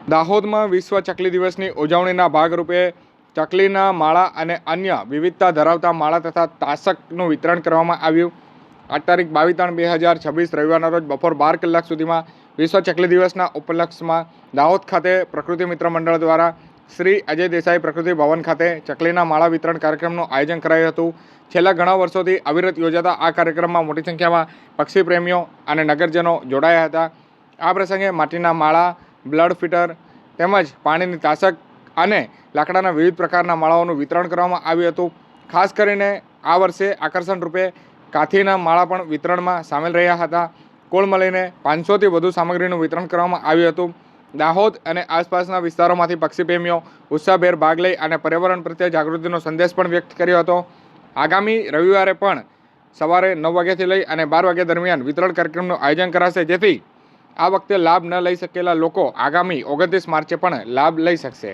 દાહોદમાં વિશ્વ ચકલી દિવસની ઉજવણીના ભાગરૂપે ચકલીના માળા અને અન્ય વિવિધતા ધરાવતા માળા તથા તાસકનું વિતરણ કરવામાં આવ્યું। આ તારીખ 22/3/2026 રવિવારના રોજ બપોર 12 કલાક સુધીમાં વિશ્વ ચકલી દિવસના ઉપલક્ષમાં દાહોદ ખાતે પ્રકૃતિ મિત્ર મંડળ દ્વારા શ્રી અજય દેસાઈ પ્રકૃતિ ભવન ખાતે ચકલીના માળા વિતરણ કાર્યક્રમનું આયોજન કરાયું હતું। છેલ્લા ઘણા વર્ષોથી અવિરત યોજાતા આ કાર્યક્રમમાં મોટી સંખ્યામાં પક્ષી પ્રેમીઓ અને નગરજનો જોડાયા હતા। આ પ્રસંગે માટીના માળા, બ્લડ ફિટર તેમજ પાણીની તાસક અને લાકડાના વિવિધ પ્રકારના માળાઓનું વિતરણ કરવામાં આવ્યું હતું। ખાસ કરીને આ વર્ષે આકર્ષણ રૂપે કાથીના માળા પણ વિતરણમાં સામેલ રહ્યા હતા। કુલ મળીને 500થી વધુ સામગ્રીનું વિતરણ કરવામાં આવ્યું હતું। દાહોદ અને આસપાસના વિસ્તારોમાંથી પક્ષી પ્રેમીઓ ઉત્સાહભેર ભાગ લઈ અને પર્યાવરણ પ્રત્યે જાગૃતિનો સંદેશ પણ વ્યક્ત કર્યો હતો। આગામી રવિવારે પણ સવારે 9 વાગ્યાથી લઈ અને 12 વાગ્યા દરમિયાન વિતરણ કાર્યક્રમનું આયોજન કરાશે, જેથી આ વખતે લાભ ન લઈ શકેલા લોકો આગામી 29 માર્ચે પણ લાભ લઈ શકશે।